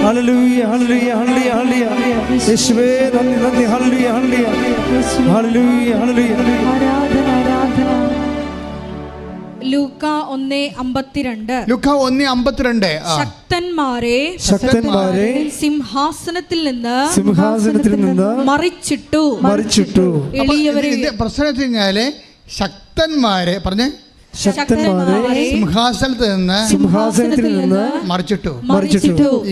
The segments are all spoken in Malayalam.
ഹല്ലേലൂയ ഹല്ലേലൂയ ഹല്ലേലൂയ ഹല്ലേലൂയ യേശുവേ നന്ദി നന്ദി ഹല്ലേലൂയ ഹല്ലേലൂയ ഹല്ലേലൂയ ഹല്ലേലൂയ ആരാധന ആരാധന. ലൂക്ക 1:52. ലൂക്ക 1:52. ശക്തന്മാരെ സിംഹാസനത്തിൽ നിന്ന് മറിച്ചിട്ടു. എളിയവരെ. പ്രശ്നം വെച്ച് കഴിഞ്ഞാല് ശക്തന്മാരെ പറഞ്ഞേ, ശക്തന്മാരെ സിംഹാസനത്തിൽ നിന്ന് മറിച്ചിട്ടു.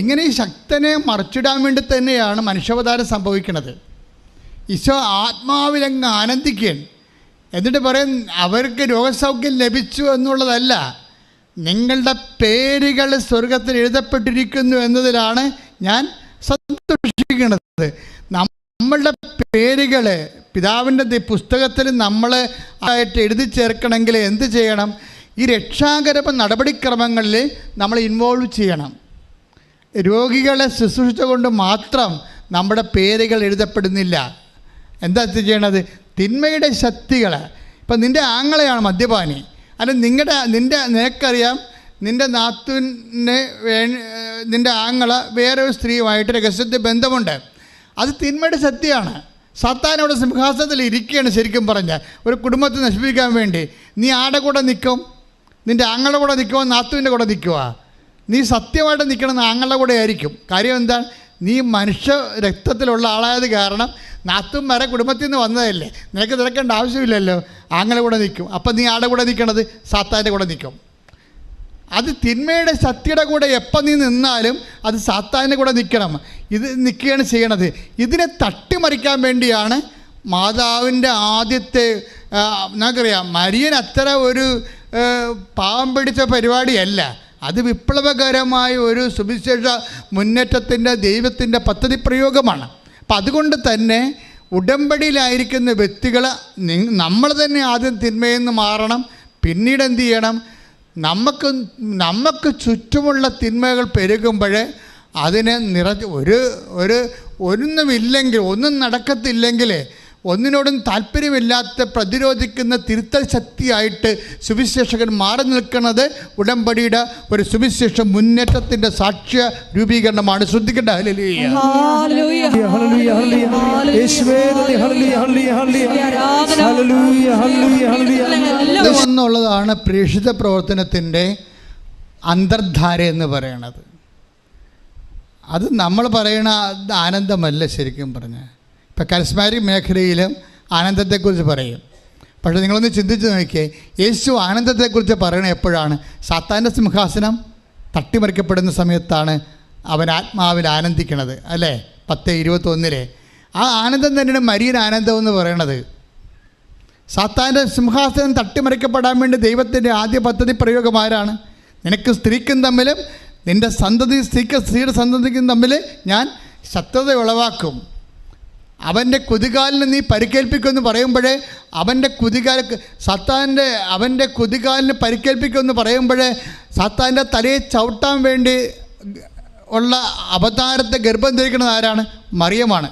ഇങ്ങനെ ഈ ശക്തനെ മറിച്ചിടാൻ വേണ്ടി തന്നെയാണ് മനുഷ്യാവതാരം സംഭവിക്കുന്നത്. ഈശോ ആത്മാവിലങ്ങ് ആനന്ദിക്കുകയാണ്. എന്നിട്ട് പറയും, അവർക്ക് രോഗസൗഖ്യം ലഭിച്ചു എന്നുള്ളതല്ല, നിങ്ങളുടെ പേരുകൾ സ്വർഗത്തിൽ എഴുതപ്പെട്ടിരിക്കുന്നു എന്നതിലാണ് ഞാൻ സന്തോഷിക്കുന്നത്. നമ്മളുടെ പേരുകൾ പിതാവിൻ്റെ പുസ്തകത്തിൽ നമ്മൾ ആയിട്ട് എഴുതി ചേർക്കണമെങ്കിൽ എന്ത് ചെയ്യണം? ഈ രക്ഷാകരമ നടപടിക്രമങ്ങളിൽ നമ്മൾ ഇൻവോൾവ് ചെയ്യണം. രോഗികളെ ശുശ്രൂഷിച്ചുകൊണ്ട് മാത്രം നമ്മുടെ പേരുകൾ എഴുതപ്പെടുന്നില്ല. എന്താ ചെയ്യണത്? തിന്മയുടെ ശക്തികൾ. ഇപ്പം നിൻ്റെ ആങ്ങളെയാണ് മദ്യപാനി, അല്ലെങ്കിൽ നിനക്കറിയാം നിൻ്റെ നാത്തുവിനെ നിൻ്റെ ആങ്ങള വേറൊരു സ്ത്രീയുമായിട്ട് രഹസ്യത്തിൽ ബന്ധമുണ്ട്. അത് തിന്മയുടെ ശക്തിയാണ്. സാത്താനോട് സിംഹാസനത്തിൽ ഇരിക്കുകയാണ്. ശരിക്കും പറഞ്ഞാൽ ഒരു കുടുംബത്തെ നശിപ്പിക്കാൻ വേണ്ടി നീ ആടെ കൂടെ നിൽക്കും? നിൻ്റെ ആങ്ങളുടെ കൂടെ നിൽക്കുമോ നാത്തുവിൻ്റെ കൂടെ നിൽക്കുക? നീ സത്യമായിട്ട് നിൽക്കണം ആങ്ങളുടെ കൂടെ ആയിരിക്കും. കാര്യം എന്താണ്? നീ മനുഷ്യ രക്തത്തിലുള്ള ആളായത് കാരണം നാത്തും വരെ കുടുംബത്തിൽ നിന്ന് വന്നതല്ലേ, നിനക്ക് തിരക്കേണ്ട ആവശ്യമില്ലല്ലോ. ആങ്ങളുടെ കൂടെ നിൽക്കും. അപ്പം നീ ആടെ കൂടെ നിൽക്കണത് സാത്താൻ്റെ കൂടെ നിൽക്കും. അത് തിന്മയുടെ ശക്തിയുടെ കൂടെ എപ്പം നീ നിന്നാലും അത് സാത്താൻ്റെ കൂടെ നിൽക്കണം. ഇത് നിൽക്കുകയാണ് ചെയ്യണത്. ഇതിനെ തട്ടിമറിക്കാൻ വേണ്ടിയാണ് മാതാവിൻ്റെ ആദ്യത്തെ നമുക്കറിയാം മരിയൻ അത്ര ഒരു പാവം പിടിച്ച പരിപാടിയല്ല. അത് വിപ്ലവകരമായ ഒരു സുവിശേഷ മുന്നേറ്റത്തിൻ്റെ ദൈവത്തിൻ്റെ പദ്ധതി പ്രയോഗമാണ്. അപ്പം അതുകൊണ്ട് തന്നെ ഉടമ്പടിയിലായിരിക്കുന്ന വ്യക്തികൾ നമ്മൾ തന്നെ ആദ്യം തിന്മയിൽ നിന്ന് മാറണം. പിന്നീട് എന്ത് ചെയ്യണം? നമുക്ക് ചുറ്റുമുള്ള തിന്മകൾ പെരുകുമ്പോൾ അതിനെ ഒന്നും നടക്കത്തില്ലെങ്കിൽ, ഒന്നിനോടും താല്പര്യമില്ലാത്ത പ്രതിരോധിക്കുന്ന തിരുത്തൽ ശക്തിയായിട്ട് സുവിശേഷകൻ മാറി നിൽക്കുന്നത് ഉടമ്പടിയുടെ ഒരു സുവിശേഷ മുന്നേറ്റത്തിൻ്റെ സാക്ഷ്യ രൂപീകരണമാണ്. ശ്രദ്ധിക്കേണ്ട. ഒന്നുള്ളതാണ് പ്രേക്ഷിത പ്രവർത്തനത്തിൻ്റെ അന്തർധാര എന്ന് പറയണത്. അത് നമ്മൾ പറയണ ആനന്ദമല്ല. ശരിക്കും പറഞ്ഞാൽ ഇപ്പം കരിസ്മാറ്റിക് മേഖലയിലും ആനന്ദത്തെക്കുറിച്ച് പറയും. പക്ഷേ നിങ്ങളൊന്ന് ചിന്തിച്ച് നോക്കിയേ, യേശു ആനന്ദത്തെക്കുറിച്ച് പറയണത് എപ്പോഴാണ്? സാത്താൻ്റെ സിംഹാസനം തട്ടിമറിക്കപ്പെടുന്ന സമയത്താണ് അവൻ ആത്മാവിൽ ആനന്ദിക്കണത്, അല്ലേ? 10:21 ആ ആനന്ദം തന്നെയാണ് മരിയൻ ആനന്ദം എന്ന് പറയണത്. സാത്താൻ്റെ സിംഹാസനം തട്ടിമറിക്കപ്പെടാൻ വേണ്ടി ദൈവത്തിൻ്റെ ആദ്യ പദ്ധതി പ്രയോഗമാരാണ്? നിനക്ക് സ്ത്രീക്കും തമ്മിലും നിൻ്റെ സ്ത്രീയുടെ സന്തതിക്കും തമ്മിൽ ഞാൻ ശത്രുത ഉളവാക്കും. അവൻ്റെ കുതികാലിന് നീ പരിക്കേൽപ്പിക്കുമെന്ന് പറയുമ്പോഴേ അവൻ്റെ കുതികാലിന് പരിക്കേൽപ്പിക്കുമെന്ന് പറയുമ്പോഴേ സാത്താൻ്റെ തലയെ ചവിട്ടാൻ വേണ്ടി ഉള്ള അവതാരത്തെ ഗർഭം ധരിക്കുന്നത് ആരാണ്? മറിയമാണ്.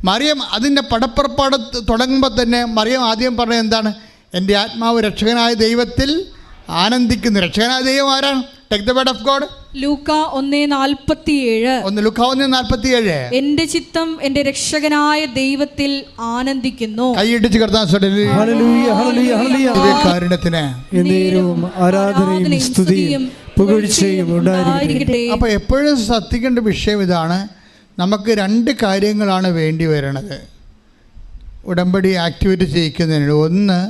മറിയം അതിൻ്റെ പടപ്പുറപ്പാട് തുടങ്ങുമ്പോൾ തന്നെ മറിയം ആദ്യം പറഞ്ഞത് എന്താണ്? എൻ്റെ ആത്മാവ് രക്ഷകനായ ദൈവത്തിൽ ആനന്ദിക്കുന്നു. രക്ഷകനായ ദൈവം ആരാണ്? Take the word of God. ലൂക്ക 1:47. എന്റെ ചിത്തം എന്റെ രക്ഷകനായ ദൈവത്തിൽ ആനന്ദിക്കുന്നു. കൈയിടിച്ച് അപ്പോൾ എപ്പോഴും ശ്രദ്ധിക്കേണ്ട വിഷയം ഇതാണ്. നമുക്ക് 2 കാര്യങ്ങളാണ് വേണ്ടി വരണത് ഉടമ്പടി ആക്ടിവേറ്റ് ചെയ്യിക്കുന്നതിന്. ഒന്ന്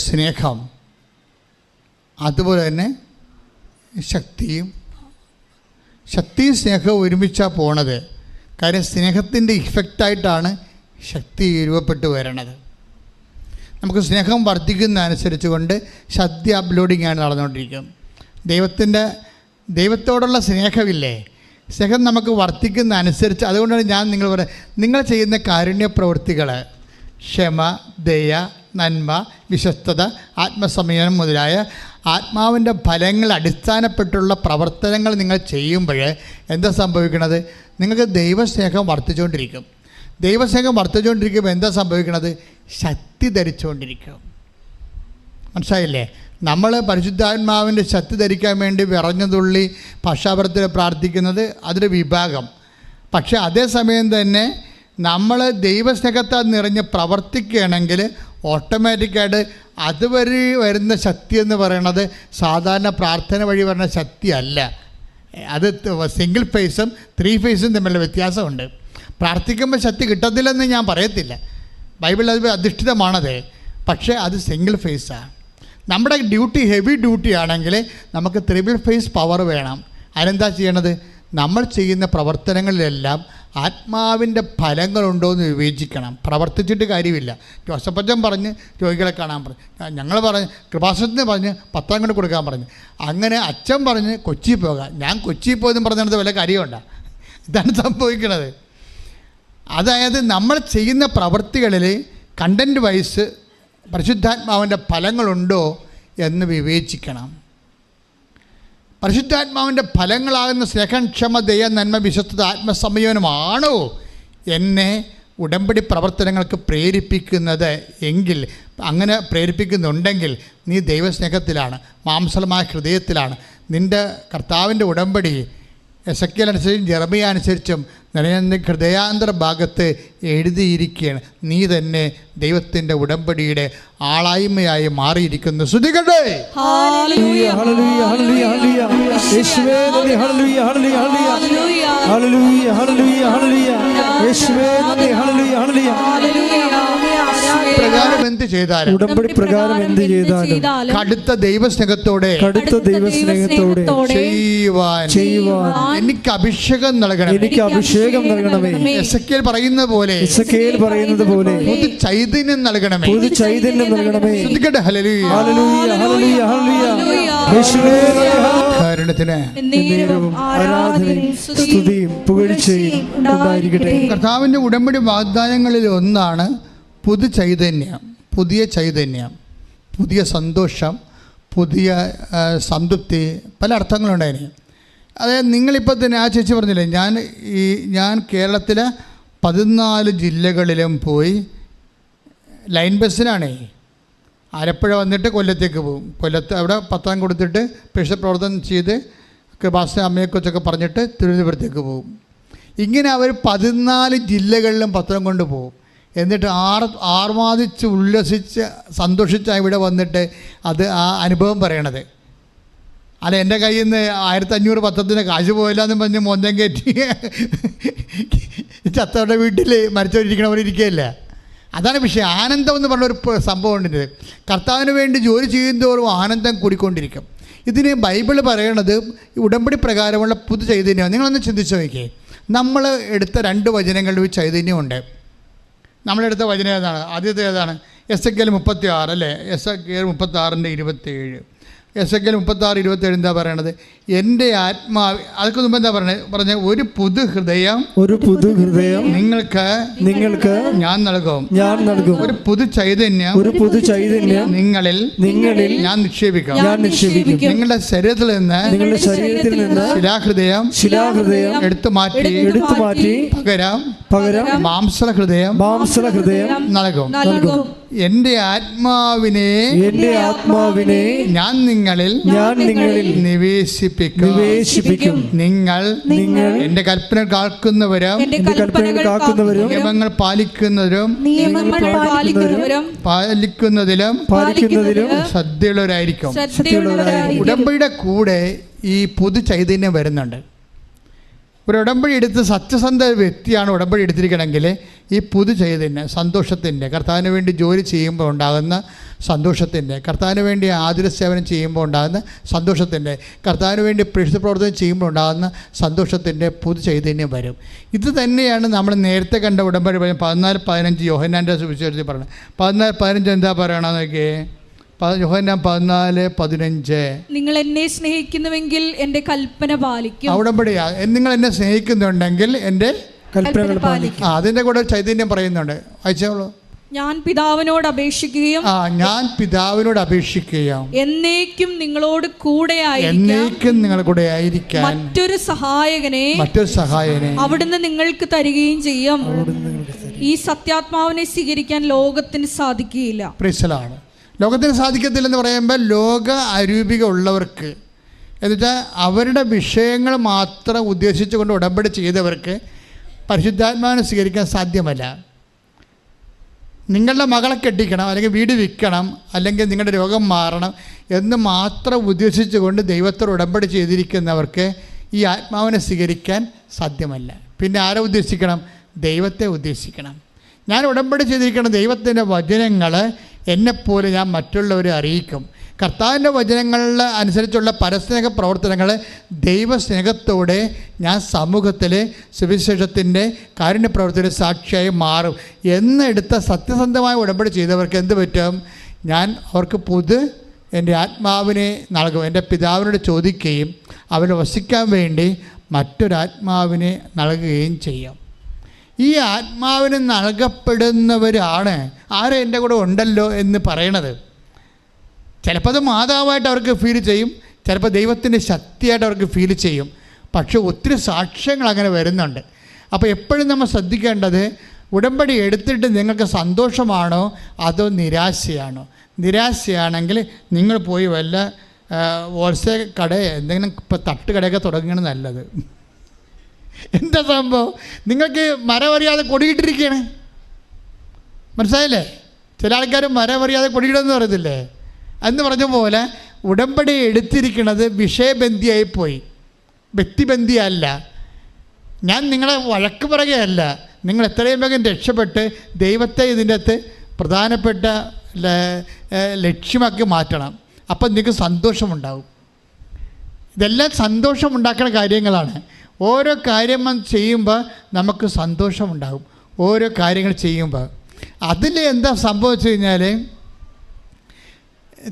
സ്നേഹം, അതുപോലെ തന്നെ ശക്തിയും സ്നേഹവും ഒരുമിച്ചാണ് പോണത്. കാര്യം സ്നേഹത്തിൻ്റെ ഇഫക്റ്റായിട്ടാണ് ശക്തി രൂപപ്പെട്ട് വരണത്. നമുക്ക് സ്നേഹം വർദ്ധിക്കുന്ന അനുസരിച്ച് കൊണ്ട് ശക്തി അപ്ലോഡിങ്ങാണ് നടന്നുകൊണ്ടിരിക്കും. ദൈവത്തോടുള്ള സ്നേഹമില്ലേ, സ്നേഹം നമുക്ക് വർദ്ധിക്കുന്ന അനുസരിച്ച്. അതുകൊണ്ടാണ് ഞാൻ നിങ്ങൾ ചെയ്യുന്ന കാരുണ്യ പ്രവൃത്തികൾ, ക്ഷമ, ദയ, നന്മ, വിശ്വസ്തത, ആത്മസംയമനം മുതലായ ആത്മാവിൻ്റെ ഫലങ്ങൾ അടിസ്ഥാനപ്പെട്ടുള്ള പ്രവർത്തനങ്ങൾ നിങ്ങൾ ചെയ്യുമ്പോൾ എന്താ സംഭവിക്കണത്? നിങ്ങൾക്ക് ദൈവസ്നേഹം വർദ്ധിച്ചുകൊണ്ടിരിക്കും. ദൈവസ്നേഹം വർദ്ധിച്ചുകൊണ്ടിരിക്കുമ്പോൾ എന്താ സംഭവിക്കണത്? ശക്തി ധരിച്ചുകൊണ്ടിരിക്കും. മനസ്സിലായില്ലേ? നമ്മൾ പരിശുദ്ധാത്മാവിൻ്റെ ശക്തി ധരിക്കാൻ വേണ്ടി വിറഞ്ഞതുള്ളി ഭാഷാപരത്തിൽ പ്രാർത്ഥിക്കുന്നത് അതൊരു വിഭാഗം. പക്ഷേ അതേസമയം തന്നെ നമ്മൾ ദൈവസ്നേഹത്താൽ നിറഞ്ഞ് പ്രവർത്തിക്കുകയാണെങ്കിൽ ഓട്ടോമാറ്റിക്കായിട്ട് അതുവഴി വരുന്ന ശക്തി എന്ന് പറയുന്നത് സാധാരണ പ്രാർത്ഥന വഴി വരുന്ന ശക്തിയല്ല. അത് സിംഗിൾ ഫേസും 3 ഫേസും തമ്മിലുള്ള വ്യത്യാസമുണ്ട്. പ്രാർത്ഥിക്കുമ്പോൾ ശക്തി കിട്ടത്തില്ലെന്ന് ഞാൻ പറയത്തില്ല, ബൈബിൾ അത് അധിഷ്ഠിതമാണത്. പക്ഷേ അത് സിംഗിൾ ഫേസാണ്. നമ്മുടെ ഡ്യൂട്ടി ഹെവി ഡ്യൂട്ടി ആണെങ്കിൽ നമുക്ക് 3 ഫേസ് പവർ വേണം. അതിനെന്താ ചെയ്യണത്? നമ്മൾ ചെയ്യുന്ന പ്രവർത്തനങ്ങളിലെല്ലാം ആത്മാവിൻ്റെ ഫലങ്ങളുണ്ടോ എന്ന് വിവേചിക്കണം. പ്രവർത്തിച്ചിട്ട് കാര്യമില്ല. ജോസഫച്ചൻ പറഞ്ഞ് രോഗികളെ കാണാൻ പറഞ്ഞു, ഞങ്ങൾ പറഞ്ഞ് കൃപാസനത്തിന് പറഞ്ഞ് 10 കൊണ്ട് കൊടുക്കാൻ പറഞ്ഞു, അങ്ങനെ അച്ഛൻ പറഞ്ഞ് കൊച്ചിയിൽ പോകാം, ഞാൻ കൊച്ചിയിൽ പോയെന്ന് പറഞ്ഞത് വല്ല കാര്യമുണ്ടോ? ഇതാണ് സംഭവിക്കുന്നത്. അതായത് നമ്മൾ ചെയ്യുന്ന പ്രവൃത്തികളിൽ കണ്ടൻറ്റ് വൈസ് പരിശുദ്ധാത്മാവിൻ്റെ ഫലങ്ങളുണ്ടോ എന്ന് വിവേചിക്കണം. പരിശുദ്ധാത്മാവിൻ്റെ ഫലങ്ങളാകുന്ന സ്നേഹം, ക്ഷമ, ദയ, നന്മ, വിശ്വസ്തത, ആത്മസംയമനമാണോ എന്നെ ഉടമ്പടി പ്രവർത്തനങ്ങൾക്ക് പ്രേരിപ്പിക്കുന്നത് എങ്കിൽ, അങ്ങനെ പ്രേരിപ്പിക്കുന്നുണ്ടെങ്കിൽ നീ ദൈവസ്നേഹത്തിലാണ്, മാംസളമായ ഹൃദയത്തിലാണ്. നിൻ്റെ കർത്താവിൻ്റെ ഉടമ്പടി എസെക്കിയേൽ അനുസരിച്ചും ജെറമിയ അനുസരിച്ചും നിന്റെ ഹൃദയാന്തര ഭാഗത്ത് എഴുതിയിരിക്കുകയാണ്. നീ തന്നെ ദൈവത്തിൻ്റെ ഉടമ്പടിയുടെ ആളായ്മയായി മാറിയിരിക്കുന്നു. ശ്രുതികട്ടെ. പ്രകാരം എന്ത് ചെയ്താലും, ഉടമ്പടി പ്രകാരം എന്ത് ചെയ്താലും കടുത്ത ദൈവസ്നേഹത്തോടെ ചെയ്യുവാൻ എനിക്ക് അഭിഷേകം നൽകണം, എനിക്ക് അഭിഷേകം നൽകണമേ. എസെക്കിയേൽ പറയുന്നത് പോലെ പുതു ചൈതന്യം നൽകണമേ, പുതു ചൈതന്യം നൽകണമേ. ശ്രദ്ധിക്കട്ടെ. Hallelujah, hallelujah, hallelujah, hallelujah. കാരണത്തിന് ആരാധനയും സ്തുതിയും പുകഴ്ചയും ഉണ്ടായിരിക്കട്ടെ. കർത്താവിൻ്റെ ഉടമ്പടി വാഗ്ദാനങ്ങളിൽ ഒന്നാണ് പുതു ചൈതന്യം, പുതിയ ചൈതന്യം, പുതിയ സന്തോഷം, പുതിയ സംതൃപ്തി. പല അർത്ഥങ്ങളുണ്ടായിരുന്നു. അതായത് നിങ്ങളിപ്പോൾ തന്നെ ആ ചേച്ചി പറഞ്ഞില്ലേ, ഞാൻ കേരളത്തിലെ 14 ജില്ലകളിലും പോയി ലൈൻ ബസ്സിനാണേ. ആലപ്പുഴ വന്നിട്ട് കൊല്ലത്തേക്ക് പോകും. കൊല്ലത്ത് അവിടെ പത്രം കൊടുത്തിട്ട് പ്രവർത്തനം ചെയ്ത് കൃപാസന അമ്മയെക്കുറിച്ചൊക്കെ പറഞ്ഞിട്ട് തിരുവനന്തപുരത്തേക്ക് പോകും. ഇങ്ങനെ അവർ 14 ജില്ലകളിലും പത്രം കൊണ്ട് പോകും. എന്നിട്ട് ആർമാദിച്ച് ഉല്ലസിച്ച് സന്തോഷിച്ചാണ് ഇവിടെ വന്നിട്ട് അത് ആ അനുഭവം പറയണത്. അല്ല, എൻ്റെ കയ്യിൽ നിന്ന് 1500 പത്രത്തിന് കാശ് പോയില്ല എന്ന് പറഞ്ഞ് മോന്തം കയറ്റി ചത്തവരുടെ വീട്ടിൽ മരിച്ചവരിക്കണവർ ഇരിക്കുകയില്ല. അതാണ് വിഷയം. ആനന്ദം എന്ന് പറഞ്ഞൊരു സംഭവം ഉണ്ട്. കർത്താവിന് വേണ്ടി ജോലി ചെയ്യുന്നതോറും ആനന്ദം കൂടിക്കൊണ്ടിരിക്കും. ഇതിന് ബൈബിൾ പറയണത് ഉടമ്പടി പ്രകാരമുള്ള പുതു ചൈതന്യം. നിങ്ങളൊന്ന് ചിന്തിച്ചു നോക്കിയേ. നമ്മൾ എടുത്ത 2 വചനങ്ങളിൽ ഒരു ചൈതന്യമുണ്ട്. നമ്മളെടുത്ത വചനം ഏതാണ്? ആദ്യത്തെ ഏതാണ്? എസെക്കിയേൽ 36 അല്ലേ? എസെക്കിയേൽ 36:27. എസെക്കിയേൽ 36:27 എന്താ പറയണത്? എൻ്റെ ആത്മാവ്, അതൊക്കെ മുമ്പ് എന്താ പറഞ്ഞ ഒരു പുതു ഹൃദയം നിങ്ങൾക്ക് ഞാൻ നൽകും. ഒരു പുതു ചൈതന്യം നിങ്ങളിൽ ഞാൻ നിക്ഷേപിക്കാം. നിങ്ങളുടെ ശരീരത്തിൽ നിന്ന് ശിലാഹൃദയം എടുത്തു മാറ്റി പകരം മാംസള ഹൃദയം നൽകും. എൻ്റെ ആത്മാവിനെ ഞാൻ നിങ്ങളിൽ നിവേശിപ്പിക്കും. നിങ്ങൾ എൻ്റെ കൽപ്പന കാക്കുന്നവരും നിയമങ്ങൾ പാലിക്കുന്നതിലും ശ്രദ്ധയുള്ളവരായിരിക്കും. ഉടമ്പടിയുടെ കൂടെ ഈ പുതു ചൈതന്യം വരുന്നുണ്ട്. ഒരു ഉടമ്പടി എടുത്ത് സത്യസന്ധ വ്യക്തിയാണ് ഉടമ്പടി എടുത്തിരിക്കണമെങ്കിൽ ഈ പുതു ചൈതന്യം, സന്തോഷത്തിൻ്റെ, കർത്താവിന് വേണ്ടി ജോലി ചെയ്യുമ്പോൾ ഉണ്ടാകുന്ന സന്തോഷത്തിൻ്റെ, കർത്താവിന് വേണ്ടി ആതുര സേവനം ചെയ്യുമ്പോൾ ഉണ്ടാകുന്ന സന്തോഷത്തിൻ്റെ, കർത്താവിന് വേണ്ടി പ്രേക്ഷിത പ്രവർത്തനം ചെയ്യുമ്പോൾ ഉണ്ടാകുന്ന സന്തോഷത്തിൻ്റെ പുതു ചൈതന്യം വരും. ഇത് തന്നെയാണ് നമ്മൾ നേരത്തെ കണ്ട ഉടമ്പടി 14:15 യോഹന്നാൻ്റെ സുവിശേഷത്തിൽ പറയുന്നത്. 14:15 എന്താ പറയണമെന്ന് നോക്കിയേ. യോഹന്നാൻ 14:15 നിങ്ങൾ എന്നെ സ്നേഹിക്കുന്നുവെങ്കിൽ എൻ്റെ കൽപ്പന പാലിക്കും. ഉടമ്പടിയാ. നിങ്ങൾ എന്നെ സ്നേഹിക്കുന്നുണ്ടെങ്കിൽ എൻ്റെ കൽപ്പനകൾ പാലിക്കും. അതിൻ്റെ കൂടെ ചൈതന്യം പറയുന്നുണ്ട്. വായിച്ചോളൂ. ഞാൻ പിതാവിനോട് അപേക്ഷിക്കുകയും എന്നേക്കും നിങ്ങളോട് കൂടെ ആയിരിക്കാൻ മറ്റൊരു സഹായകനെ അവിടുന്ന് നിങ്ങൾക്ക് തരികയും ചെയ്യും. ഈ സത്യാത്മാവിനെ സ്വീകരിക്കാൻ ലോകത്തിന് സാധിക്കുകയില്ല. ലോകത്തിന് സാധിക്കത്തില്ലെന്ന് പറയുമ്പോൾ ലോക അരൂപിക ഉള്ളവർക്ക്, എന്നുവെച്ചാൽ അവരുടെ വിഷയങ്ങൾ മാത്രം ഉദ്ദേശിച്ചുകൊണ്ട് ഉടമ്പടി ചെയ്തവർക്ക് പരിശുദ്ധാത്മാവിനെ സ്വീകരിക്കാൻ സാധ്യമല്ല. നിങ്ങളുടെ മകളെ കെട്ടിക്കണം, അല്ലെങ്കിൽ വീട് വിൽക്കണം, അല്ലെങ്കിൽ നിങ്ങളുടെ രോഗം മാറണം എന്ന് മാത്രം ഉദ്ദേശിച്ചുകൊണ്ട് ദൈവത്തോട് ഉടമ്പടി ചെയ്തിരിക്കുന്നവർക്ക് ഈ ആത്മാവിനെ സ്വീകരിക്കാൻ സാധ്യമല്ല. പിന്നെ ആരെ ഉദ്ദേശിക്കണം? ദൈവത്തെ ഉദ്ദേശിക്കണം. ഞാൻ ഉടമ്പടി ചെയ്തിരിക്കുന്ന ദൈവത്തിൻ്റെ വചനങ്ങൾ എന്നെപ്പോലെ ഞാൻ മറ്റുള്ളവരെ അറിയിക്കും. കർത്താവിൻ്റെ വചനങ്ങളിൽ അനുസരിച്ചുള്ള പരസ്നേഹ പ്രവർത്തനങ്ങൾ ദൈവസ്നേഹത്തോടെ ഞാൻ സമൂഹത്തിൽ സുവിശേഷത്തിൻ്റെ കാരുണ്യ പ്രവർത്തന സാക്ഷിയായി മാറും എന്നെടുത്ത സത്യസന്ധമായ ഉടമ്പടി ചെയ്തവർക്ക് എന്ത് പറ്റും? ഞാൻ അവർക്ക് എൻ്റെ ആത്മാവിനെ നൽകും. എൻ്റെ പിതാവിനോട് ചോദിക്കുകയും അവനെ വസിക്കാൻ വേണ്ടി മറ്റൊരാത്മാവിനെ നൽകുകയും ചെയ്യും. ഈ ആത്മാവിന് നൽകപ്പെടുന്നവരാണ് ആരും എൻ്റെ കൂടെ ഉണ്ടല്ലോ എന്ന് പറയണത്. ചിലപ്പോൾ അത് മാതാവായിട്ട് അവർക്ക് ഫീൽ ചെയ്യും, ചിലപ്പോൾ ദൈവത്തിൻ്റെ ശക്തിയായിട്ട് അവർക്ക് ഫീൽ ചെയ്യും. പക്ഷെ ഒത്തിരി സാക്ഷ്യങ്ങൾ അങ്ങനെ വരുന്നുണ്ട്. അപ്പോൾ എപ്പോഴും നമ്മൾ ശ്രദ്ധിക്കേണ്ടത്, ഉടമ്പടി എടുത്തിട്ട് നിങ്ങൾക്ക് സന്തോഷമാണോ അതോ നിരാശയാണോ? നിരാശയാണെങ്കിൽ നിങ്ങൾ പോയി വല്ല ഹോൾസെയിൽ കട എന്തെങ്കിലും ഇപ്പോൾ തട്ടുകടയൊക്കെ തുടങ്ങുകയാണ് നല്ലത്. എന്താ സംഭവം? നിങ്ങൾക്ക് മരമറിയാതെ കൊടിയിട്ടിരിക്കുകയാണ്. മനസ്സിലായില്ലേ? ചില ആൾക്കാർ മരമറിയാതെ കൊടിയിടുമെന്ന് പറയത്തില്ലേ? എന്ന് പറഞ്ഞ പോലെ ഉടമ്പടി എടുത്തിരിക്കുന്നത് വിഷയബന്ധിയായിപ്പോയി, വ്യക്തിബന്ധിയല്ല. ഞാൻ നിങ്ങളെ വഴക്ക് പറയുകയല്ല, നിങ്ങൾ എത്രയും വേഗം രക്ഷപ്പെട്ട് ദൈവത്തെ ഇതിൻ്റെ അകത്ത് പ്രധാനപ്പെട്ട ലക്ഷ്യമാക്കി മാറ്റണം. അപ്പം നിങ്ങൾക്ക് സന്തോഷമുണ്ടാകും. ഇതെല്ലാം സന്തോഷമുണ്ടാക്കുന്ന കാര്യങ്ങളാണ്. ഓരോ കാര്യം ചെയ്യുമ്പോൾ നമുക്ക് സന്തോഷമുണ്ടാകും. ഓരോ കാര്യങ്ങൾ ചെയ്യുമ്പോൾ അതിൽ എന്താ സംഭവിച്ചു കഴിഞ്ഞാൽ,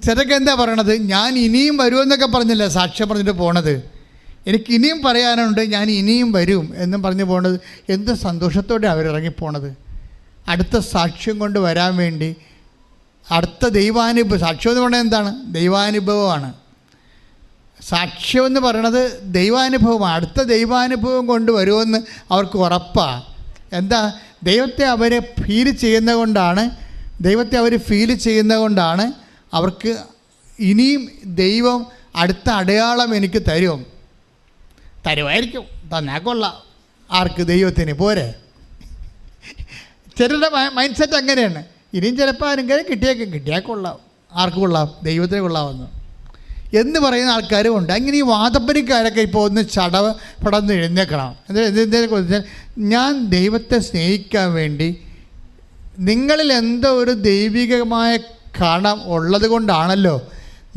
ചിലർക്ക് എന്താ പറയണത്, ഞാൻ ഇനിയും വരുമെന്നൊക്കെ പറഞ്ഞില്ല സാക്ഷ്യം പറഞ്ഞിട്ട് പോണത്. എനിക്ക് ഇനിയും പറയാനുണ്ട്, ഞാൻ ഇനിയും വരും എന്നും പറഞ്ഞു പോണത്. എന്ത് സന്തോഷത്തോടെ അവരിറങ്ങിപ്പോണത്. അടുത്ത സാക്ഷ്യം കൊണ്ട് വരാൻ വേണ്ടി, അടുത്ത ദൈവാനുഭവം. സാക്ഷ്യം എന്ന് പറയുന്നത് എന്താണ്? ദൈവാനുഭവമാണ്. സാക്ഷ്യം എന്ന് പറയണത് ദൈവാനുഭവമാണ്. അടുത്ത ദൈവാനുഭവം കൊണ്ട് വരുമെന്ന് അവർക്ക് ഉറപ്പാണ്. എന്താ? ദൈവത്തെ അവരെ ഫീൽ ചെയ്യുന്നത് കൊണ്ടാണ് അവർക്ക് ഇനിയും ദൈവം അടുത്ത അടയാളം എനിക്ക് തരുമായിരിക്കും. തന്നാൽ കൊള്ളാം. ആർക്ക്? ദൈവത്തിന്. പോരെ? ചിലരുടെ മൈൻഡ് സെറ്റ് അങ്ങനെയാണ്. ഇനിയും ചിലപ്പോൾ ആരെങ്കിലും കിട്ടിയാൽ കൊള്ളാം. ആർക്ക് കൊള്ളാം? ദൈവത്തിന് കൊള്ളാമെന്ന് എന്ന് പറയുന്ന ആൾക്കാരും ഉണ്ട്. അങ്ങനെ ഈ വാദപ്പനിക്കാരൊക്കെ ഇപ്പോൾ ഒന്ന് ചടപടന്ന് എഴുന്നേക്കണം. എന്തിനെക്കുറിച്ച്? ഞാൻ ദൈവത്തെ സ്നേഹിക്കാൻ വേണ്ടി നിങ്ങളിൽ എന്തോ ഒരു ദൈവികമായ കണം ഉള്ളത് കൊണ്ടാണല്ലോ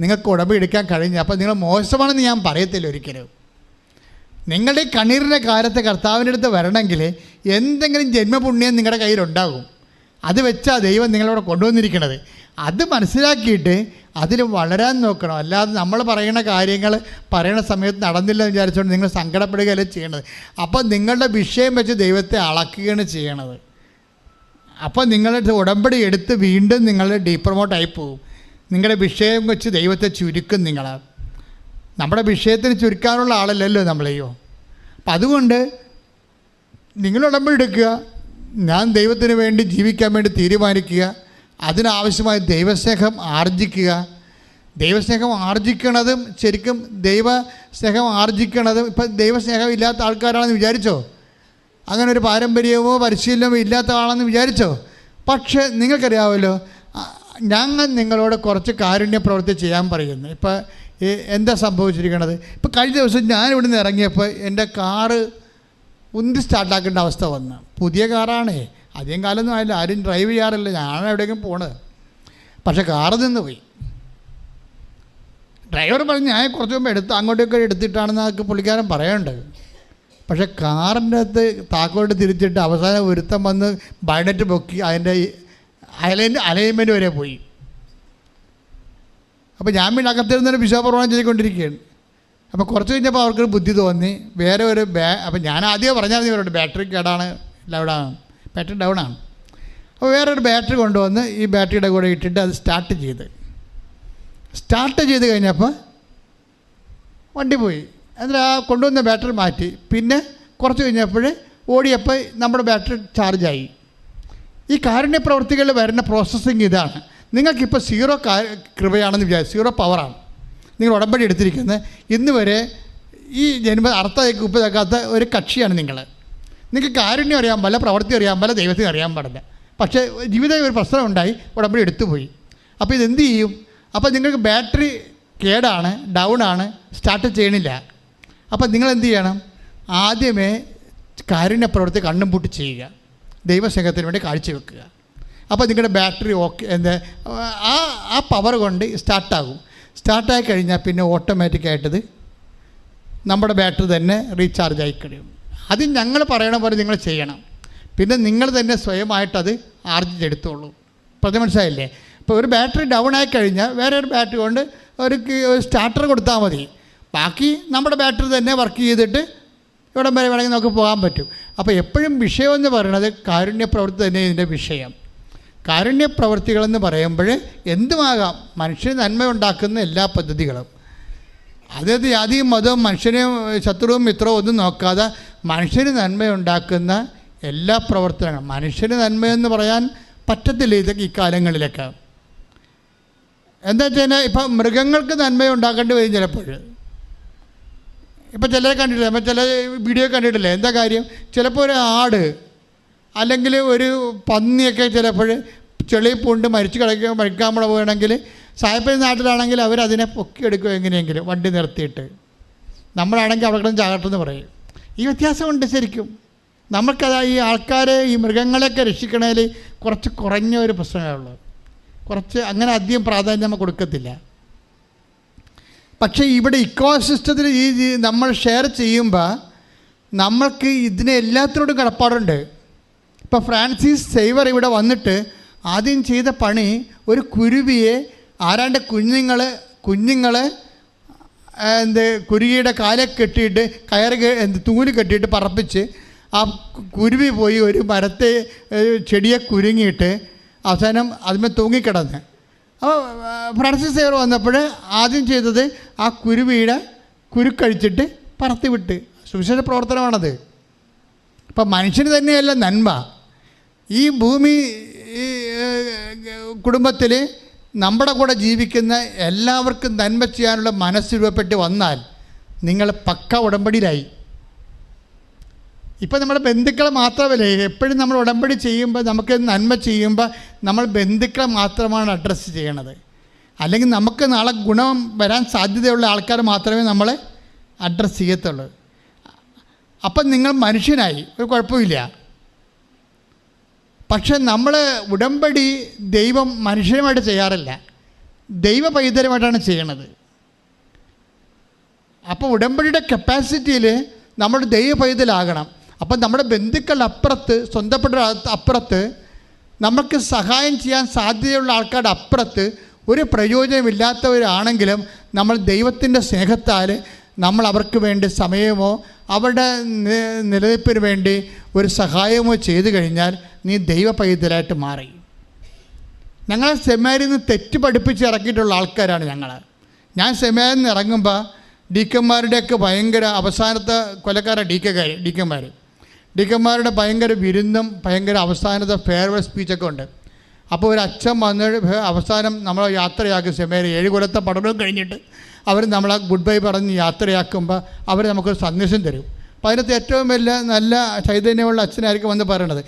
നിങ്ങൾക്ക് ഉടമ്പടി എടുക്കാൻ കഴിഞ്ഞത്. അപ്പോൾ നിങ്ങൾ മോശമാണെന്ന് ഞാൻ പറയത്തില്ല ഒരിക്കലും. നിങ്ങളുടെ ഈ കണ്ണീരിൻ്റെ കാര്യത്തെ കർത്താവിൻ്റെ അടുത്ത് വരണമെങ്കിൽ എന്തെങ്കിലും ജന്മപുണ്യം നിങ്ങളുടെ കയ്യിലുണ്ടാകും. അത് വെച്ചാൽ ദൈവം നിങ്ങളവിടെ കൊണ്ടുവന്നിരിക്കണത്. അത് മനസ്സിലാക്കിയിട്ട് അതിൽ വളരാൻ നോക്കണം. അല്ലാതെ നമ്മൾ പറയുന്ന കാര്യങ്ങൾ പറയുന്ന സമയത്ത് നടന്നില്ല എന്ന് വിചാരിച്ചുകൊണ്ട് നിങ്ങൾ സങ്കടപ്പെടുകയല്ല ചെയ്യണത്. അപ്പോൾ നിങ്ങളുടെ വിഷയം വെച്ച് ദൈവത്തെ അളക്കുകയാണ് ചെയ്യണത്. അപ്പോൾ നിങ്ങളുടെ ഉടമ്പടി എടുത്ത് വീണ്ടും നിങ്ങൾ ഡീപ്രമോട്ടായി പോകും. നിങ്ങളുടെ വിഷയം വെച്ച് ദൈവത്തെ ചുരുക്കും. നമ്മുടെ വിഷയത്തിന് ചുരുക്കാനുള്ള ആളല്ലല്ലോ നമ്മളെയോ. അപ്പം അതുകൊണ്ട് നിങ്ങൾ ഉടമ്പടി എടുക്കുക. ഞാൻ ദൈവത്തിന് വേണ്ടി ജീവിക്കാൻ വേണ്ടി തീരുമാനിക്കുക. അതിനാവശ്യമായ ദൈവസ്നേഹം ആർജിക്കുക. ദൈവസ്നേഹം ആർജിക്കണതും ശരിക്കും ദൈവസ്നേഹം ആർജിക്കണതും ഇപ്പം ദൈവസ്നേഹം ഇല്ലാത്ത ആൾക്കാരാണെന്ന് വിചാരിച്ചോ? അങ്ങനെ ഒരു പാരമ്പര്യമോ പരിശീലനമോ ഇല്ലാത്ത ആളെന്ന് വിചാരിച്ചോ? പക്ഷേ നിങ്ങൾക്കറിയാമല്ലോ, ഞങ്ങൾ നിങ്ങളോട് കുറച്ച് കാരുണ്യ പ്രവൃത്തി ചെയ്യാൻ പറയുന്നു. ഇപ്പം എന്താ സംഭവിച്ചിരിക്കണത്? ഇപ്പം കഴിഞ്ഞ ദിവസം ഞാനിവിടെ നിന്ന് ഇറങ്ങിയപ്പോൾ എൻ്റെ കാറ് ഉന്തി സ്റ്റാർട്ടാക്കേണ്ട അവസ്ഥ വന്നു. പുതിയ കാറാണേ, അധികം കാലമൊന്നും ആയില്ല, ആരും ഡ്രൈവ് ചെയ്യാറില്ല, ഞാനാണ് എവിടെയെങ്കിലും പോണത്. പക്ഷേ കാറ് നിന്ന് പോയി. ഡ്രൈവർ പറഞ്ഞ് ഞാൻ കുറച്ച് മുമ്പ് അങ്ങോട്ടൊക്കെ എടുത്തിട്ടാണെന്ന് അതൊക്കെ പുള്ളിക്കാരൻ പറയുന്നുണ്ട്. പക്ഷേ കാറിൻ്റെ അകത്ത് താക്കോട്ട് തിരിച്ചിട്ട് അവസാനം ഒരുത്തം വന്ന് ബൈനറ്റ് പൊക്കി അതിൻ്റെ അലൈൻമെൻറ്റ് വരെ പോയി. അപ്പോൾ ഞാൻ പിന്നെ അകത്തിരുന്നൊരു വിശ്വാസപ്രമാണം ചെയ്തുകൊണ്ടിരിക്കുകയാണ്. അപ്പോൾ കുറച്ച് കഴിഞ്ഞപ്പോൾ അവർക്കൊരു ബുദ്ധി തോന്നി, വേറെ ഒരു അപ്പോൾ ഞാൻ ആദ്യം പറഞ്ഞാൽ ഇവരോട് ബാറ്ററി കേടാണ്, ബാറ്ററി ഡൗൺ ആണ്. അപ്പോൾ വേറൊരു ബാറ്ററി കൊണ്ടുവന്ന് ഈ ബാറ്ററിയുടെ കൂടെ ഇട്ടിട്ട് അത് സ്റ്റാർട്ട് ചെയ്ത് കഴിഞ്ഞപ്പോൾ വണ്ടി പോയി. എന്നിട്ട് ആ കൊണ്ടുവന്ന ബാറ്ററി മാറ്റി. പിന്നെ കുറച്ച് കഴിഞ്ഞപ്പോൾ ഓടിയപ്പോൾ നമ്മുടെ ബാറ്ററി ചാർജായി. ഈ കാരുണ്യ പ്രവൃത്തികളിൽ വരുന്ന പ്രോസസ്സിങ് ഇതാണ്. നിങ്ങൾക്കിപ്പോൾ 0 കൃപയാണെന്ന് വിചാരിച്ചു, 0 പവറാണ് നിങ്ങൾ ഉടമ്പടി എടുത്തിരിക്കുന്നത്. ഇന്ന് വരെ ഈ ജന്മ അർത്ഥത്തേക്ക് ഉപ്പതാക്കാത്ത ഒരു കക്ഷിയാണ് നിങ്ങൾ. നിങ്ങൾക്ക് കാരുണ്യം അറിയാൻ പാടില്ല, പ്രവൃത്തി അറിയാൻ പാടില്ല, ദൈവത്തിന് അറിയാൻ പാടില്ല. പക്ഷേ ജീവിതം ഒരു പ്രശ്നം ഉണ്ടായി, ഉടമ്പടി എടുത്തുപോയി. അപ്പോൾ ഇതെന്ത് ചെയ്യും? അപ്പോൾ നിങ്ങൾക്ക് ബാറ്ററി കേടാണ്, ഡൗണാണ്, സ്റ്റാർട്ട് ചെയ്യണില്ല. അപ്പോൾ നിങ്ങൾ എന്ത് ചെയ്യണം? ആദ്യമേ കാരുണ്യ പ്രവൃത്തി കണ്ണും പൂട്ടി ചെയ്യുക, ദൈവസ്നേഹത്തിന് വേണ്ടി കാഴ്ചവെക്കുക. അപ്പോൾ നിങ്ങളുടെ ബാറ്ററി ആ പവർ കൊണ്ട് സ്റ്റാർട്ടാകും. സ്റ്റാർട്ടായി കഴിഞ്ഞാൽ പിന്നെ ഓട്ടോമാറ്റിക്കായിട്ടത് നമ്മുടെ ബാറ്ററി തന്നെ റീചാർജ് ആയി കഴിയും. അത് ഞങ്ങൾ പറയണ പോലെ നിങ്ങൾ ചെയ്യണം. പിന്നെ നിങ്ങൾ തന്നെ സ്വയമായിട്ടത് ആർജിച്ചെടുത്തോളൂ. പ്രതി മനസ്സിലായില്ലേ? ഇപ്പോൾ ഒരു ബാറ്ററി ഡൗൺ ആയി കഴിഞ്ഞാൽ വേറെ ഒരു ബാറ്ററി കൊണ്ട് ഒരു സ്റ്റാർട്ടർ കൊടുത്താൽ മതി. ബാക്കി നമ്മുടെ ബാറ്ററി തന്നെ വർക്ക് ചെയ്തിട്ട് ഇവിടം വരെ വേണമെങ്കിൽ നമുക്ക് പോകാൻ പറ്റും. അപ്പോൾ എപ്പോഴും വിഷയമെന്ന് പറയുന്നത് കാരുണ്യ പ്രവൃത്തി തന്നെ ഇതിൻ്റെ വിഷയം. കാരുണ്യ പ്രവൃത്തികളെന്ന് പറയുമ്പോൾ എന്തുമാകാം, മനുഷ്യന് നന്മ ഉണ്ടാക്കുന്ന എല്ലാ പദ്ധതികളും. അതായത് ജാതിയും മതവും മനുഷ്യനെയും ശത്രുവും മിത്രവും ഒന്നും നോക്കാതെ മനുഷ്യന് നന്മയുണ്ടാക്കുന്ന എല്ലാ പ്രവർത്തനങ്ങളും. മനുഷ്യന് നന്മയെന്ന് പറയാൻ പറ്റത്തില്ല ഇതൊക്കെ ഈ കാലങ്ങളിലൊക്കെ. എന്താ വെച്ചാൽ ഇപ്പം മൃഗങ്ങൾക്ക് നന്മയുണ്ടാക്കേണ്ടി വരും ചിലപ്പോൾ. ഇപ്പം ചിലരെ കണ്ടിട്ടില്ല, അപ്പം ചില വീഡിയോ കണ്ടിട്ടില്ലേ? എന്താ കാര്യം? ചിലപ്പോൾ ഒരു ആട് അല്ലെങ്കിൽ ഒരു പന്നിയൊക്കെ ചിലപ്പോൾ ചെളി പൂണ്ട് മരിക്കാൻ പോകണമെങ്കിൽ സായപ്പൻ നാട്ടിലാണെങ്കിൽ അവരതിനെ പൊക്കിയെടുക്കും എങ്ങനെയെങ്കിലും വണ്ടി നിർത്തിയിട്ട്. നമ്മളാണെങ്കിൽ അവിടെ കിടന്ന് ചാകട്ടെന്ന് പറയും. ഈ വ്യത്യാസമുണ്ട് ശരിക്കും. നമുക്കത് ഈ ആൾക്കാരെ ഈ മൃഗങ്ങളെയൊക്കെ രക്ഷിക്കണതിൽ കുറച്ച് കുറഞ്ഞ ഒരു പ്രശ്നമുള്ളൂ. കുറച്ച് അങ്ങനെ അധികം പ്രാധാന്യം നമ്മൾ കൊടുക്കത്തില്ല. പക്ഷേ ഇവിടെ ഇക്കോസിസ്റ്റത്തിൽ ഈ നമ്മൾ ഷെയർ ചെയ്യുമ്പോൾ നമ്മൾക്ക് ഇതിനെ എല്ലാത്തിനോടും കടപ്പാടുണ്ട്. ഇപ്പോൾ ഫ്രാൻസിസ് സേവർ ഇവിടെ വന്നിട്ട് ആദ്യം ചെയ്ത പണി ഒരു കുരുവിയെ ആരാണ്ട് കുഞ്ഞുങ്ങൾ കുരുവിയുടെ കാലെ കെട്ടിയിട്ട് തൂല് കെട്ടിയിട്ട് പറപ്പിച്ച് ആ കുരുവി പോയി ഒരു മരത്തെ ചെടിയെ കുരുങ്ങിയിട്ട് അവസാനം അതിന്മേൽ തൂങ്ങിക്കിടന്ന്. അപ്പോൾ ഫ്രാൻസിസ് സേവർ വന്നപ്പോൾ ആദ്യം ചെയ്തത് ആ കുരുവിയുടെ കുരുക്കഴിച്ചിട്ട് പറത്തി വിട്ട്. സുവിശേഷ പ്രവർത്തനമാണത്. ഇപ്പം മനുഷ്യന് തന്നെയല്ല നന്മ. ഈ ഭൂമി കുടുംബത്തിൽ നമ്മുടെ കൂടെ ജീവിക്കുന്ന എല്ലാവർക്കും നന്മ ചെയ്യാനുള്ള മനസ്സ് രൂപപ്പെട്ട് വന്നാൽ നിങ്ങൾ പക്ക ഉടമ്പടിയിലായി. ഇപ്പം നമ്മുടെ ബന്ധുക്കളെ മാത്രമല്ലേ എപ്പോഴും നമ്മൾ ഉടമ്പടി ചെയ്യുമ്പോൾ നമുക്ക് നന്മ ചെയ്യുമ്പോൾ നമ്മൾ ബന്ധുക്കളെ മാത്രമാണ് അഡ്രസ്സ് ചെയ്യണത്. അല്ലെങ്കിൽ നമുക്ക് നാളെ ഗുണം വരാൻ സാധ്യതയുള്ള ആൾക്കാർ മാത്രമേ നമ്മളെ അഡ്രസ്സ് ചെയ്യത്തുള്ളൂ. അപ്പം നിങ്ങൾ മനുഷ്യനായി, ഒരു കുഴപ്പമില്ല. പക്ഷെ നമ്മൾ ഉടമ്പടി ദൈവം മനുഷ്യനുമായിട്ട് ചെയ്യാറില്ല, ദൈവ പൈതലുമായിട്ടാണ് ചെയ്യണത്. അപ്പോൾ ഉടമ്പടിയുടെ കപ്പാസിറ്റിയിൽ നമ്മൾ ദൈവ പൈതലാകണം. അപ്പം നമ്മുടെ ബന്ധുക്കളുടെ അപ്പുറത്ത്, സ്വന്തപ്പെട്ട അപ്പുറത്ത്, നമുക്ക് സഹായം ചെയ്യാൻ സാധ്യതയുള്ള ആൾക്കാരുടെ അപ്പുറത്ത് ഒരു പ്രയോജനമില്ലാത്തവരാണെങ്കിലും നമ്മൾ ദൈവത്തിൻ്റെ സ്നേഹത്താൽ നമ്മൾ അവർക്ക് വേണ്ടി സമയമോ അവരുടെ നിലനിൽപ്പിന് വേണ്ടി ഒരു സഹായമോ ചെയ്തു കഴിഞ്ഞാൽ നീ ദൈവ പൈതലായിട്ട് മാറി. ഞങ്ങളെ സെമിനാരിൽ നിന്ന് തെറ്റ് പഠിപ്പിച്ച് ഇറക്കിയിട്ടുള്ള ആൾക്കാരാണ് ഞങ്ങൾ. ഞാൻ സെമിനാരിൽ നിന്ന് ഇറങ്ങുമ്പോൾ ഡീക്കന്മാരുടെയൊക്കെ ഭയങ്കര അവസാനത്തെ കൊലക്കാരാണ് ഡീക്കന്മാരുടെ ഭയങ്കര വിരുന്നും ഭയങ്കര അവസാനത്തെ ഫെയർവെൽ സ്പീച്ചൊക്കെ ഉണ്ട്. അപ്പോൾ ഒരു അച്ഛൻ വന്ന് അവസാനം നമ്മളെ യാത്രയാക്കും. സെമിനാരി 7 കൊല്ലത്തെ പഠനവും കഴിഞ്ഞിട്ട് അവർ നമ്മളെ ഗുഡ് ബൈ പറഞ്ഞ് യാത്രയാക്കുമ്പോൾ അവർ നമുക്കൊരു സന്ദേശം തരും. അപ്പോൾ അതിനകത്ത് ഏറ്റവും വലിയ നല്ല ചൈതന്യമുള്ള അച്ഛനായിരിക്കും വന്ന് പറയണത്.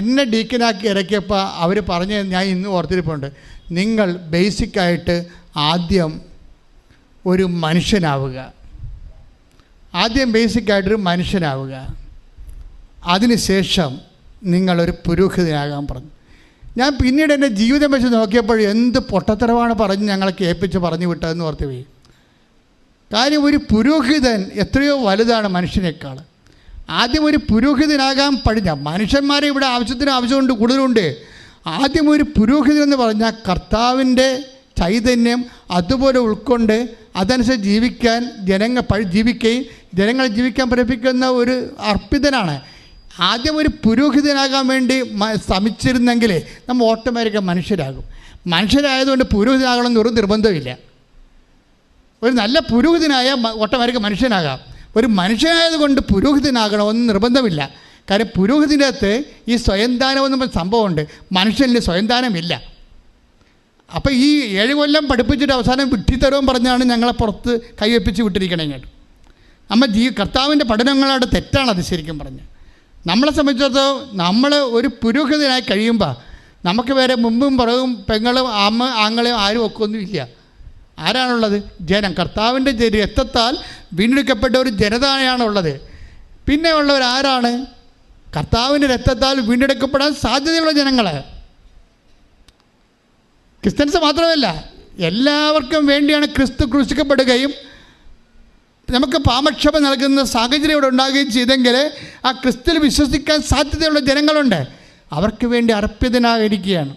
എന്നെ ഡീക്കനാക്കി ഇറക്കിയപ്പോൾ അവർ പറഞ്ഞ് ഞാൻ ഇന്ന് ഓർത്തിരിപ്പുണ്ട്, നിങ്ങൾ ബേസിക്കായിട്ട് ആദ്യം ഒരു മനുഷ്യനാവുക, അതിനുശേഷം നിങ്ങളൊരു പുരോഹിതനാകാൻ പറഞ്ഞു. ഞാൻ പിന്നീട് എൻ്റെ ജീവിതം വെച്ച് നോക്കിയപ്പോൾ എന്ത് പൊട്ടത്തരമാണ് പറഞ്ഞ് ഞങ്ങളെ കേൾപ്പിച്ച് പറഞ്ഞു വിട്ടതെന്ന് ഓർത്ത് പോയി. കാര്യം ഒരു പുരോഹിതൻ എത്രയോ വലുതാണ് മനുഷ്യനേക്കാൾ. ആദ്യം ഒരു പുരോഹിതനാകാൻ പഠിഞ്ഞ മനുഷ്യന്മാരെ ഇവിടെ ആവശ്യമുണ്ട്, കൂടുതലുണ്ട്. ആദ്യം ഒരു പുരോഹിതൻ എന്ന് പറഞ്ഞാൽ കർത്താവിൻ്റെ ചൈതന്യം അതുപോലെ ഉൾക്കൊണ്ട് അതനുസരിച്ച് ജീവിക്കുകയും ജനങ്ങളെ ജീവിക്കാൻ പഠിപ്പിക്കുന്ന ഒരു അർപ്പിതനാണ്. ആദ്യം ഒരു പുരോഹിതനാകാൻ വേണ്ടി ശ്രമിച്ചിരുന്നെങ്കിൽ നമ്മൾ ഓട്ടോമാറ്റിക്കായി മനുഷ്യരായതുകൊണ്ട് പുരോഹിതനാകണമെന്ന് ഒരു നിർബന്ധമില്ല. ഒരു നല്ല പുരോഹിതനായ ഓട്ടോമാറ്റിക്കായി മനുഷ്യനാകാം. ഒരു മനുഷ്യനായതുകൊണ്ട് പുരോഹിതനാകണമെന്ന് നിർബന്ധമില്ല. കാര്യം പുരോഹിതൻ്റെ അകത്ത് ഈ സ്വയംദാനമെന്ന് സംഭവമുണ്ട്, മനുഷ്യനിൽ സ്വയംദാനമില്ല. അപ്പോൾ ഈ 7 കൊല്ലം പഠിപ്പിച്ചിട്ട് അവസാനം വിഡ്ഢിത്തരവും പറഞ്ഞാണ് ഞങ്ങളെ പുറത്ത് കൈവെപ്പിച്ച് വിട്ടിരിക്കണേ ഇങ്ങോട്ട്. കർത്താവിൻ്റെ പഠനങ്ങളോട് തെറ്റാണത് ശരിക്കും പറഞ്ഞ്. നമ്മളെ സംബന്ധിച്ചിടത്തോളം നമ്മൾ ഒരു പുരോഹിതനായി കഴിയുമ്പോൾ നമുക്ക് വേറെ മുമ്പും പുറകും പെങ്ങളും ആങ്ങളെയും ആരും ഒക്കെ ഒന്നുമില്ല. ആരാണുള്ളത്? ജനം. കർത്താവിൻ്റെ രക്തത്താൽ വീണ്ടെടുക്കപ്പെട്ട ഒരു ജനതയാണുള്ളത്. പിന്നെ ഉള്ളവരാരാണ്? കർത്താവിൻ്റെ രക്തത്താൽ വീണ്ടെടുക്കപ്പെടാൻ സാധ്യതയുള്ള ജനങ്ങൾ. ക്രിസ്ത്യൻസ് മാത്രമല്ല, എല്ലാവർക്കും വേണ്ടിയാണ് ക്രിസ്തു ക്രൂശിക്കപ്പെടുകയും നമുക്ക് പാപക്ഷമ നൽകുന്ന സാഹചര്യം ഇവിടെ ഉണ്ടാകുകയും ചെയ്തെങ്കിൽ ആ ക്രിസ്തുവിൽ വിശ്വസിക്കാൻ സാധ്യതയുള്ള ജനങ്ങളുണ്ട്. അവർക്ക് വേണ്ടി അർപ്പിതനായിരിക്കുകയാണ്.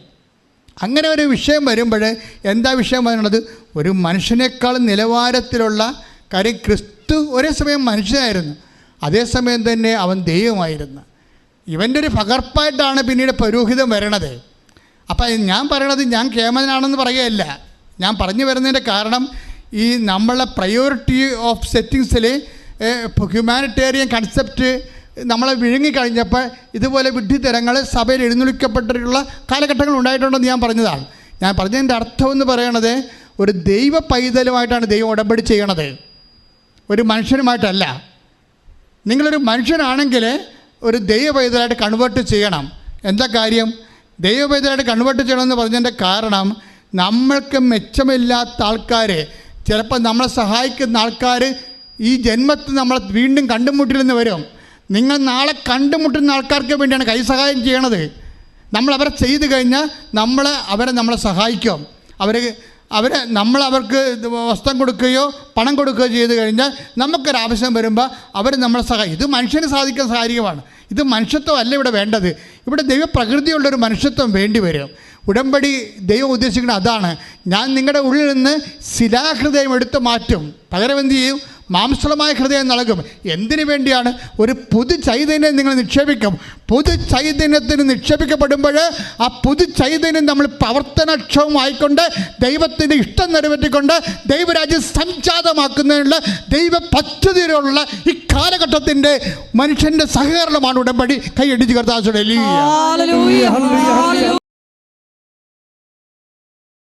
അങ്ങനെ ഒരു വിഷയം വരുമ്പോൾ എന്താ വിഷയം വരുന്നത്? ഒരു മനുഷ്യനേക്കാൾ നിലവാരത്തിലുള്ള കാര്യം. ക്രിസ്തു ഒരേ സമയം മനുഷ്യനായിരുന്നു, അതേസമയം തന്നെ അവൻ ദൈവമായിരുന്നു. ഇവൻ്റെ ഒരു പകർപ്പായിട്ടാണ് പിന്നീട് പൗരോഹിതം വരണത്. അപ്പം ഞാൻ പറയണത് ഞാൻ കേമനാണെന്ന് പറയുകയല്ല. ഞാൻ പറഞ്ഞു വരുന്നതിൻ്റെ കാരണം ഈ നമ്മളെ പ്രയോറിറ്റി ഓഫ് സെറ്റിങ്സിൽ ഹ്യൂമാനിറ്റേറിയൻ കൺസെപ്റ്റ് നമ്മളെ വിഴുങ്ങിക്കഴിഞ്ഞപ്പോൾ ഇതുപോലെ വിഡ്ഢിത്തരങ്ങൾ സഭയിൽ എഴുന്നള്ളിക്കപ്പെട്ടിട്ടുള്ള കാലഘട്ടങ്ങൾ ഉണ്ടായിട്ടുണ്ടെന്ന് ഞാൻ പറഞ്ഞതാണ്. ഞാൻ പറഞ്ഞതിൻ്റെ അർത്ഥം എന്ന് പറയണത് ഒരു ദൈവ പൈതലുമായിട്ടാണ് ദൈവം ഉടമ്പടി ചെയ്യണത്, ഒരു മനുഷ്യനുമായിട്ടല്ല. നിങ്ങളൊരു മനുഷ്യനാണെങ്കിൽ ഒരു ദൈവ പൈതലായിട്ട് കൺവേർട്ട് ചെയ്യണം. എന്താ കാര്യം? ദൈവ പൈതലായിട്ട് കൺവേർട്ട് ചെയ്യണമെന്ന് പറഞ്ഞതിൻ്റെ കാരണം നമ്മൾക്ക് മെച്ചമില്ലാത്ത ആൾക്കാർ, ചിലപ്പോൾ നമ്മളെ സഹായിക്കുന്ന ആൾക്കാർ ഈ ജന്മത്തിൽ നമ്മളെ വീണ്ടും കണ്ടുമുട്ടില്ലെന്ന് വരും. നിങ്ങൾ നാളെ കണ്ടുമുട്ടുന്ന ആൾക്കാർക്ക് വേണ്ടിയാണ് കൈസഹായം ചെയ്യണത്. നമ്മളവരെ ചെയ്തു കഴിഞ്ഞാൽ അവരെ നമ്മളെ സഹായിക്കും. അവർക്ക് വസ്ത്രം കൊടുക്കുകയോ പണം കൊടുക്കുകയോ ചെയ്ത് കഴിഞ്ഞാൽ നമുക്കൊരാവശ്യം വരുമ്പോൾ അവർ നമ്മളെ സഹായിക്കും. ഇത് മനുഷ്യന് സാധിക്കുന്ന കാര്യമാണ്. ഇത് മനുഷ്യത്വം അല്ല ഇവിടെ വേണ്ടത്. ഇവിടെ ദൈവപ്രകൃതിയുള്ളൊരു മനുഷ്യത്വം വേണ്ടി വരും. ഉടമ്പടി ദൈവം ഉദ്ദേശിക്കുന്നത് അതാണ്. ഞാൻ നിങ്ങളുടെ ഉള്ളിൽ നിന്ന് ശിലാഹൃദയം എടുത്തു മാറ്റും, പകരം എന്ത് ചെയ്യും? മാംസളമായ ഹൃദയം നൽകും. എന്തിനു വേണ്ടിയാണ്? ഒരു പുതു ചൈതന്യം നിങ്ങൾ നിക്ഷേപിക്കും. പുതു ചൈതന്യത്തിന് നിക്ഷേപിക്കപ്പെടുമ്പോൾ ആ പുതു ചൈതന്യം നമ്മൾ പ്രവർത്തനക്ഷമമായിക്കൊണ്ട് ദൈവത്തിൻ്റെ ഇഷ്ടം നിറവേറ്റിക്കൊണ്ട് ദൈവരാജ്യം സംജാതമാക്കുന്നതിനുള്ള ദൈവ പദ്ധതിയിലുള്ള ഈ കാലഘട്ടത്തിൻ്റെ മനുഷ്യൻ്റെ സഹകരണമാണ് ഉടമ്പടി. കൈയടിച്ച് കർത്താവേ.